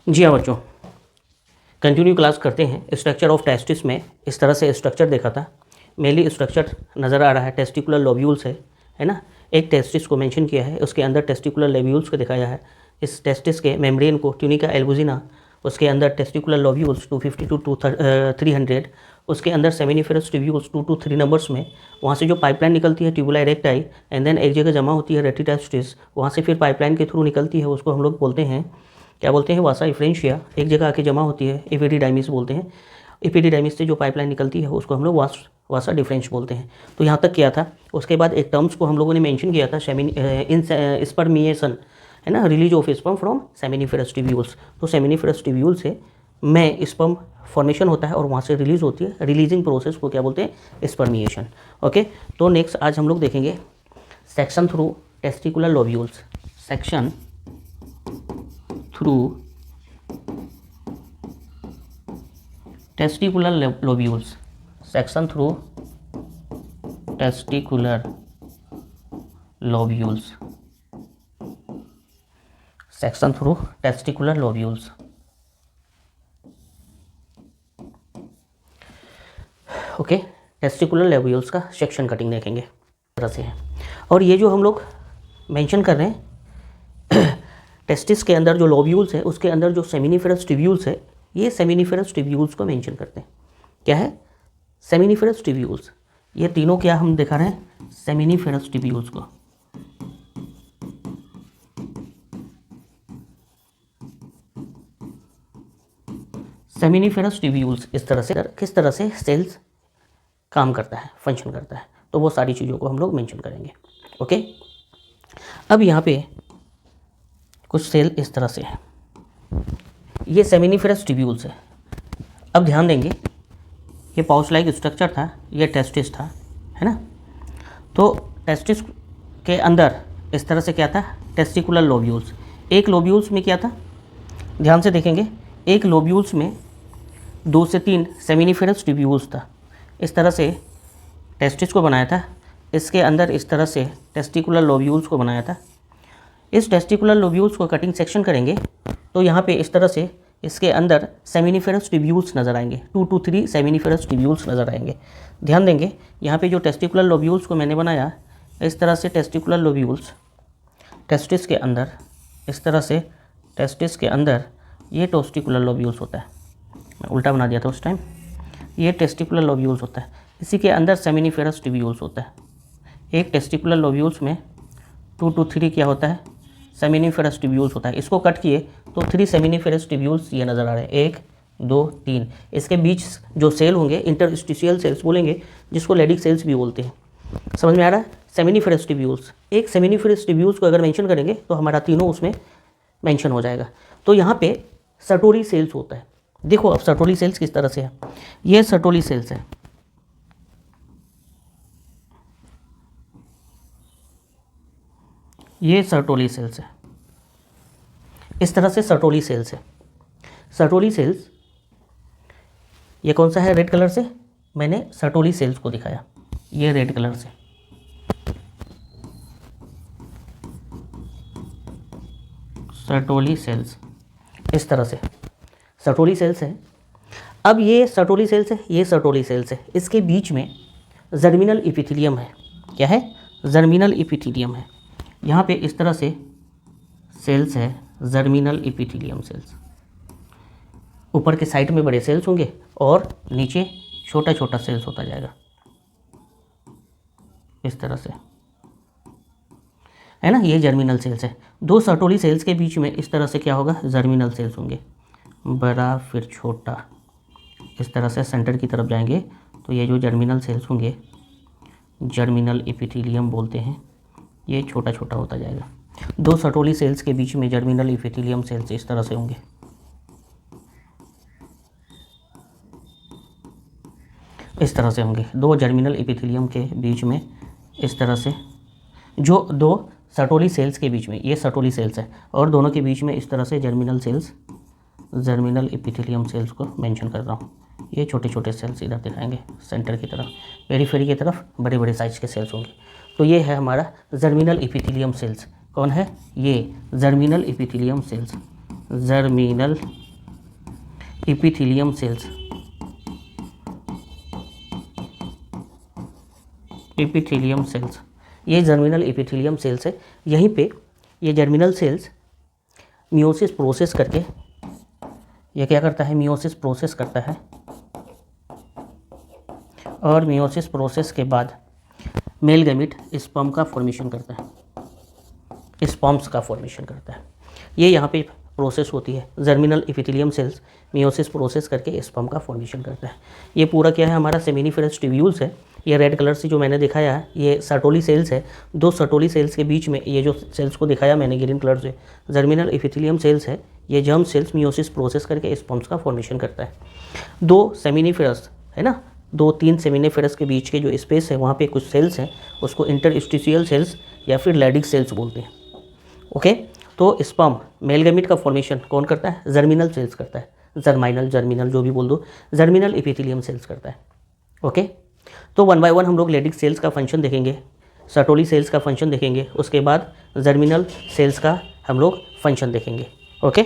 जी हाँ बच्चों, continue class करते हैं। स्ट्रक्चर ऑफ टेस्टिस में इस तरह से स्ट्रक्चर देखा था। मेनली स्ट्रक्चर नज़र आ रहा है, टेस्टिकुलर लोब्यूल्स है ना। एक टेस्टिस को मेंशन किया है, उसके अंदर टेस्टिकुलर लोब्यूल्स को दिखाया है। इस टेस्टिस के मेम्ब्रेन को ट्यूनिका एल्बुजिना, उसके अंदर टेस्टिकुलर लोब्यूल्स 250 टू 300, उसके अंदर सेमिनिफेरस ट्यूब्यूल्स 2 to 3 नंबर्स में। वहाँ से जो पाइपलाइन निकलती है ट्यूबुला इरेक्टाई, एंड देन एक जगह जमा होती है रेटिटेस्टिस, वहाँ से फिर पाइपलाइन के थ्रू निकलती है, उसको हम लोग बोलते हैं, क्या बोलते हैं, वासा इफ्रेंशिया। एक जगह आके जमा होती है, एपिडिडाइमिस बोलते हैं। एपिडिडाइमिस से जो पाइपलाइन निकलती है उसको हम लोग वासा डिफरेंस बोलते हैं। तो यहाँ तक किया था। उसके बाद एक टर्म्स को हम लोगों ने मेंशन किया था, स्पर्मिएशन, है ना, release of sperm from seminiferous tubules. तो सेमिनिफेरस ट्यूब्यूल से में स्पर्म फॉर्मेशन होता है और वहाँ से रिलीज होती है, रिलीजिंग प्रोसेस को क्या बोलते हैं, स्पर्मिएशन। ओके, तो नेक्स्ट आज हम लोग देखेंगे section through testicular lobules. Section through testicular lobules, section through testicular lobules, section through testicular lobules. Okay, testicular lobules का सेक्शन कटिंग देखेंगे तरह से है। और ये जो हम लोग मेंशन कर रहे हैं टेस्टिस के अंदर जो लोब्यूल्स है, उसके अंदर जो सेमिनिफेरस ट्यूब्यूल्स है, ये सेमिनिफेरस ट्यूब्यूल्स को मेंशन करते हैं। क्या है, सेमिनिफेरस ट्यूब्यूल्स। ये तीनों क्या हम दिखा रहे हैं, सेमिनिफेरस ट्यूब्यूल्स को। सेमिनिफेरस ट्यूब्यूल्स इस तरह से, किस तरह से सेल्स काम करता है, फंक्शन करता है, तो वो सारी चीज़ों को हम लोग मेंशन करेंगे। ओके, अब यहाँ पे कुछ सेल इस तरह से है, ये सेमिनिफेरस ट्यूब्यूल्स है। अब ध्यान देंगे, ये पाउच लाइक स्ट्रक्चर था, ये टेस्टिस था, है ना। तो टेस्टिस के अंदर इस तरह से क्या था, टेस्टिकुलर लोब्यूल्स। एक लोब्यूल्स में क्या था, ध्यान से देखेंगे, एक लोब्यूल्स में 2 से 3 सेमिनिफेरस ट्यूब्यूल्स था। इस तरह से टेस्टिस को बनाया था, इसके अंदर इस तरह से टेस्टिकुलर लोब्यूल्स को बनाया था। इस टेस्टिकुलर लोब्यूल्स को कटिंग सेक्शन करेंगे तो यहाँ पे इस तरह से इसके अंदर सेमिनिफेरस ट्यूब्यूल्स नज़र आएंगे, 2 to 3 सेमिनिफेरस ट्यूब्यूल्स नज़र आएंगे। ध्यान देंगे, यहाँ पे जो टेस्टिकुलर लोब्यूल्स को मैंने बनाया, इस तरह से टेस्टिकुलर लोब्यूल्स टेस्टिस के अंदर, इस तरह से टेस्टिस के अंदर ये टेस्टिकुलर लोब्यूल्स होता है। मैं उल्टा बना दिया था उस टाइम, ये टेस्टिकुलर लोब्यूल्स होता है, इसी के अंदर सेमिनिफेरस ट्यूब्यूल्स होता है। एक टेस्टिकुलर लोब्यूल्स में 2 to 3 क्या होता है, सेमिनिफेरस ट्यूब्यूल्स होता है। इसको कट किए तो 3 सेमिनिफेरस ट्यूब्यूल्स ये नज़र आ रहे हैं, 1 2 3। इसके बीच जो सेल होंगे इंटरस्टिशियल सेल्स बोलेंगे, जिसको लेडिक सेल्स भी बोलते हैं। समझ में आ रहा है, सेमिनिफेरस ट्यूब्यूल्स। एक सेमिनिफेरस ट्यूब्यूल्स को अगर मेंशन करेंगे तो हमारा तीनों उसमें मेंशन हो जाएगा। तो यहाँ पे सर्टोरी सेल्स होता है। देखो अब सर्टोरी सेल्स किस तरह से है, ये सर्टोरी सेल्स है, ये सर्टोली सेल्स है, इस तरह से सर्टोली सेल्स है। सर्टोली सेल्स, ये कौन सा है, रेड कलर से मैंने सर्टोली सेल्स को दिखाया, ये रेड कलर से। सर्टोली सेल्स इस तरह से सर्टोली सेल्स है। अब ये सर्टोली सेल्स है, ये सर्टोली सेल्स है, इसके बीच में जर्मिनल एपिथेलियम है। क्या है, जर्मिनल एपिथेलियम है। यहाँ पे इस तरह से सेल्स है, जर्मिनल एपिथेलियम सेल्स। ऊपर के साइड में बड़े सेल्स होंगे और नीचे छोटा छोटा सेल्स होता जाएगा, इस तरह से, है ना। ये जर्मिनल सेल्स है। 2 सर्टोली सेल्स के बीच में इस तरह से क्या होगा, जर्मिनल सेल्स होंगे, बड़ा फिर छोटा, इस तरह से सेंटर की तरफ जाएंगे तो ये जो जर्मिनल सेल्स होंगे, जर्मिनल एपिथेलियम बोलते हैं, ये छोटा छोटा होता जाएगा। 2 सर्टोली सेल्स के बीच में जर्मिनल एपिथेलियम सेल्स इस तरह से होंगे, इस तरह से होंगे। 2 जर्मिनल एपिथेलियम के बीच में इस तरह से, जो 2 सर्टोली सेल्स के बीच में, ये सर्टोली सेल्स है, और दोनों के बीच में इस तरह से germinal cells, germinal epithelium cells को मेंशन कर रहा हूँ। ये छोटे छोटे सेल्स इधर दिखाएंगे, सेंटर की तरफ, पेरिफेरी की तरफ बड़े बड़े साइज के सेल्स होंगे। तो ये है हमारा जर्मिनल एपिथेलियम सेल्स। कौन है, ये germinal epithelium cells, germinal epithelium cells, epithelium cells, ये जर्मिनल एपिथेलियम सेल्स है। यहीं पे ये जर्मिनल सेल्स मियोसिस प्रोसेस करके, ये क्या करता है, मियोसिस प्रोसेस करता है, और मियोसिस प्रोसेस के बाद मेल गैमीट स्पर्म का फॉर्मेशन करता है, स्पर्म्स का फॉर्मेशन करता है। ये यहाँ पे प्रोसेस होती है, germinal epithelium cells meiosis process करके स्पर्म का फॉर्मेशन करता है। ये पूरा क्या है, हमारा सेमिनिफेरस ट्यूब्यूल्स है। ये रेड कलर से जो मैंने दिखाया है, ये सर्टोली सेल्स है। दो सर्टोली सेल्स के बीच में ये जो सेल्स को दिखाया मैंने ग्रीन कलर से, जर्मिनल एपिथेलियम सेल्स है। ये जर्म सेल्स मियोसिस प्रोसेस करके स्पर्म्स का फॉर्मेशन करता है। दो सेमिनिफेरस है ना, 2-3 सेमिनिफेरस के बीच के जो स्पेस है वहाँ पे कुछ सेल्स हैं, उसको इंटरस्टिशियल सेल्स या फिर लैडिक सेल्स बोलते हैं। ओके, तो स्पर्म मेल गैमीट का फॉर्मेशन कौन करता है, जर्मिनल सेल्स करता है, जर्माइनल जर्मिनल जो भी बोल दो, जर्मिनल एपिथेलियम सेल्स करता है। ओके, तो 1 बाय 1 हम लोग लैडिक सेल्स का फंक्शन देखेंगे, सर्टोली सेल्स का फंक्शन देखेंगे, उसके बाद जर्मिनल सेल्स का हम लोग फंक्शन देखेंगे। ओके।